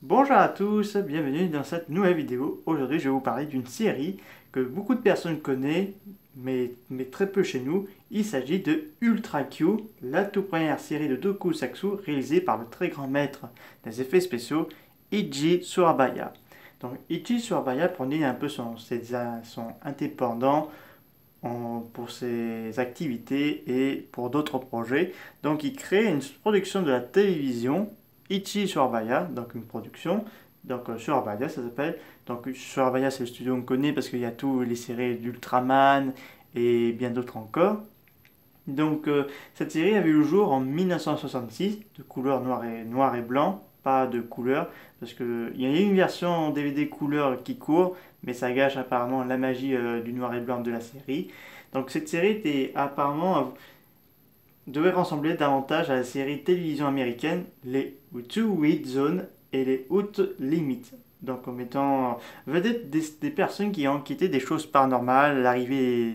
Bonjour à tous, bienvenue dans cette nouvelle vidéo. Aujourd'hui, je vais vous parler d'une série que beaucoup de personnes connaissent, mais très peu chez nous. Il s'agit de Ultra Q, la toute première série de tokusatsu réalisée par le très grand maître des effets spéciaux, Eiji Surabaya. Donc, Eiji Surabaya prenait un peu son indépendant pour ses activités et pour d'autres projets. Donc, il crée une production de la télévision, Ichi Surabaya, donc une production. Donc, Surabaya, ça s'appelle. Donc, Surabaya, c'est le studio qu'on connaît parce qu'il y a tous les séries d'Ultraman et bien d'autres encore. Donc, cette série a vu le jour en 1966, de couleur noir et blanc, pas de couleur, parce qu'il y a une version en DVD couleur qui court, mais ça gâche apparemment la magie du noir et blanc de la série. Donc, cette série était apparemment devait ressembler davantage à la série télévision américaine les Two Weed Zone et les Out Limit. Donc en mettant vedette des personnes qui ont enquêté des choses paranormales,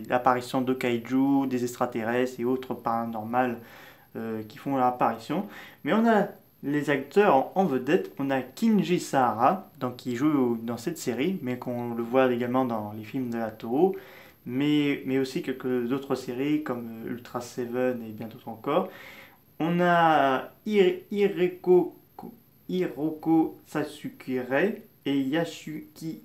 l'apparition de kaiju, des extraterrestres et autres paranormales qui font leur apparition. Mais on a les acteurs en vedette, on a Kinji Sahara, donc qui joue dans cette série, mais qu'on le voit également dans les films de la Toho, mais aussi quelques autres séries comme Ultra Seven et bien d'autres encore. On a Hiroko Sasukire et Yasuki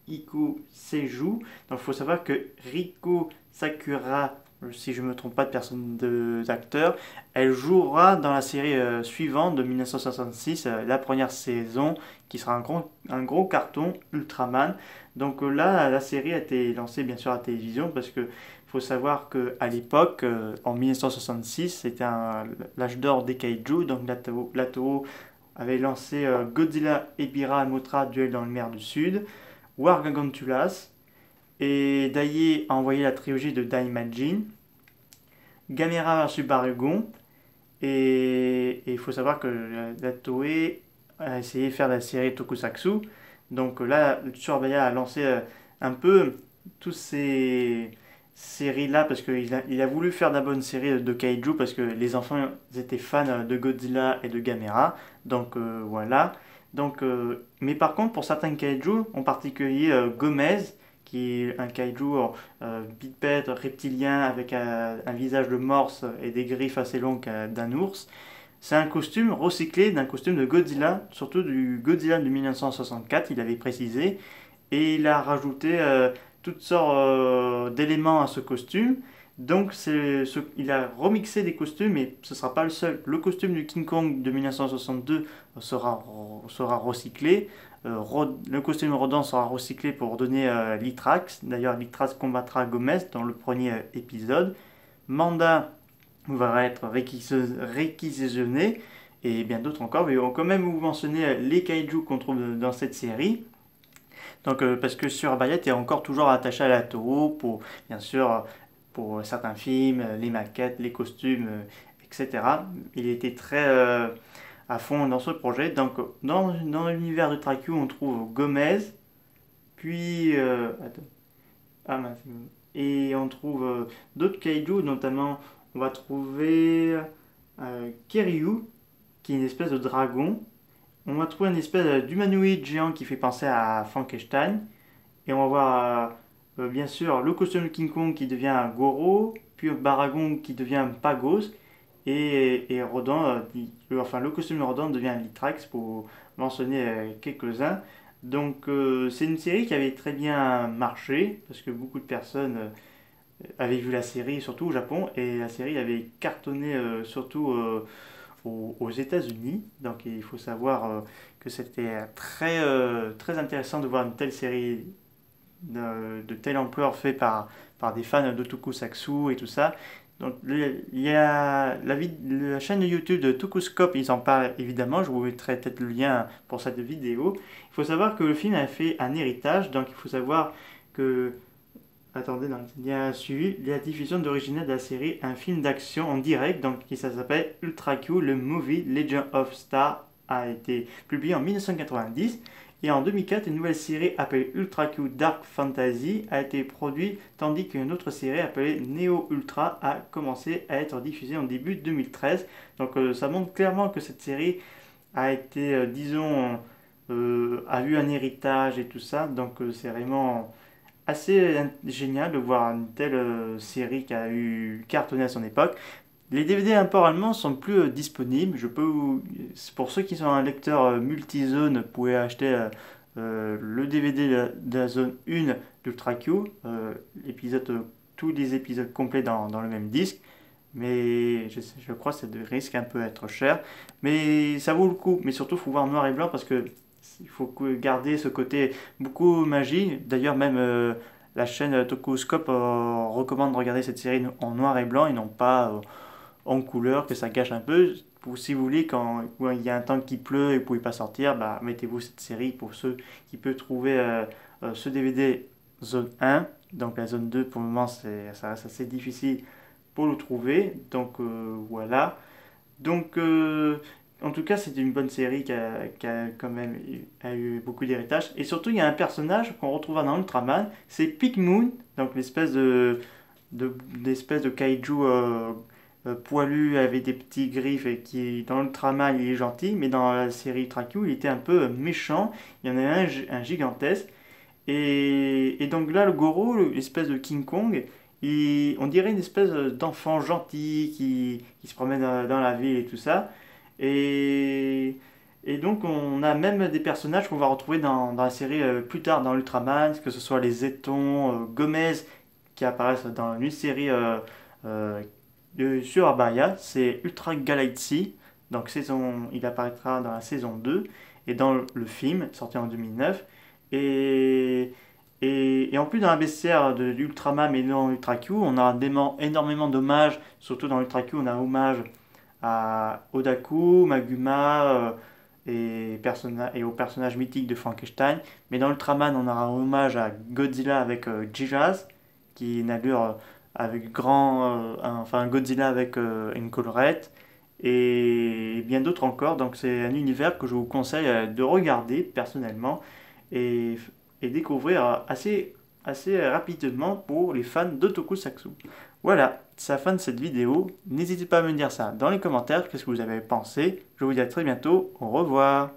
Iko Seiju. Donc il faut savoir que Riko Sakura, si je ne me trompe pas de personne d'acteur, elle jouera dans la série suivante de 1966, la première saison, qui sera un gros carton, Ultraman. Donc là, la série a été lancée bien sûr à la télévision parce que faut savoir qu'à l'époque, en 1966, c'était l'âge d'or des kaiju, donc la Toho avait lancé Godzilla Ebira Mothra Duel dans le mer du Sud, War Gargantulas, et Daiei a envoyé la trilogie de Daimajin, Gamera vs Barugon, et il faut savoir que la Toei a essayé de faire la série Tokusatsu, donc là, Tsurabaya a lancé un peu tous ces séries-là parce il a voulu faire de la bonne série de kaiju parce que les enfants étaient fans de Godzilla et de Gamera. Donc voilà. Donc, mais par contre, pour certains kaiju, en particulier Gomez, qui est un kaiju bipède reptilien avec un visage de morse et des griffes assez longues d'un ours, c'est un costume recyclé d'un costume de Godzilla, surtout du Godzilla de 1964, il avait précisé, et il a rajouté toutes sortes d'éléments à ce costume. Donc il a remixé des costumes, mais ce ne sera pas le seul. Le costume du King Kong de 1962 sera recyclé. Le costume Rodan sera recyclé pour donner Litrax. D'ailleurs, Litrax combattra Gomez dans le premier épisode. Manda va être réquisitionné et bien d'autres encore. Mais on va quand même vous mentionner les kaiju qu'on trouve dans cette série. Donc, parce que Surabaya est encore toujours attaché à la Toho pour, bien sûr, pour certains films, les maquettes, les costumes, etc. Il était très à fond dans ce projet. Donc, dans l'univers de Tracue, on trouve Gomez, puis. Attends. Ah mince. Et on trouve d'autres kaiju, notamment, on va trouver Kiryu, qui est une espèce de dragon. On va trouver une espèce d'humanoïde géant qui fait penser à Frankenstein. Et on va voir bien sûr le costume de King Kong qui devient un Goro, puis Baragon qui devient un Pagos, et Rodan, enfin le costume de Rodan devient un Litrax pour mentionner quelques-uns. Donc c'est une série qui avait très bien marché, parce que beaucoup de personnes avaient vu la série, surtout au Japon, et la série avait cartonné surtout aux États-Unis. Donc il faut savoir que c'était très intéressant de voir une telle série de telle ampleur fait par des fans de Tokusatsu et tout ça. Donc il y a la chaîne de YouTube de Tokuscope, ils en parlent évidemment, je vous mettrai peut-être le lien pour cette vidéo. Il faut savoir que le film a fait un héritage, donc il faut savoir que attendez, non, il y a suivi la diffusion d'original de la série, un film d'action en direct, donc qui s'appelle Ultra Q, le movie Legend of Star, a été publié en 1990. Et en 2004, une nouvelle série appelée Ultra Q Dark Fantasy a été produite, tandis qu'une autre série appelée Neo Ultra a commencé à être diffusée en début 2013. Donc ça montre clairement que cette série a été, disons, a eu un héritage et tout ça. Donc c'est vraiment assez génial de voir une telle série qui a eu cartonné à son époque. Les DVD import allemands sont plus disponibles. Pour ceux qui sont un lecteur multizone, vous pouvez acheter le DVD de la zone 1 d'Ultra Q, tous les épisodes complets dans le même disque. Mais je crois que ça risque un peu être cher. Mais ça vaut le coup. Mais surtout, il faut voir noir et blanc parce que il faut garder ce côté beaucoup magie. D'ailleurs, même la chaîne Tokuscope recommande de regarder cette série en noir et blanc et non pas en couleur, que ça gâche un peu. Si vous voulez, quand il y a un temps qui pleut et vous ne pouvez pas sortir, bah, mettez-vous cette série pour ceux qui peuvent trouver ce DVD zone 1. Donc la zone 2, pour le moment, ça reste assez difficile pour le trouver. Donc voilà. Donc en tout cas, c'est une bonne série qui a quand même eu beaucoup d'héritage. Et surtout, il y a un personnage qu'on retrouvera dans Ultraman, c'est Pig Moon, donc l'espèce de kaiju poilu avec des petits griffes et qui dans Ultraman il est gentil, mais dans la série Ultra Q il était un peu méchant. Il y en a un gigantesque. Et donc là, le Goro, l'espèce de King Kong, on dirait une espèce d'enfant gentil qui se promène dans la ville et tout ça. Et, et donc on a même des personnages qu'on va retrouver dans la série plus tard dans Ultraman, que ce soit les Zetons, Gomez, qui apparaissent dans une série euh, sur Abaya, c'est Ultra Galaxy. Donc il apparaîtra dans la saison 2 et dans le film sorti en 2009. Et, et en plus dans la bestiaire de l'Ultraman et dans Ultra Q, on a énormément d'hommages, surtout dans Ultra Q, on a un hommage à Odaku, Maguma et aux personnages mythiques de Frankenstein. Mais dans Ultraman, on aura un hommage à Godzilla avec Jiras, qui est une allure avec un Godzilla avec une collerette, et bien d'autres encore. Donc c'est un univers que je vous conseille de regarder personnellement et, et découvrir assez rapidement pour les fans de Tokusatsu. Voilà, c'est la fin de cette vidéo. N'hésitez pas à me dire ça dans les commentaires, qu'est-ce que vous avez pensé. Je vous dis à très bientôt, au revoir.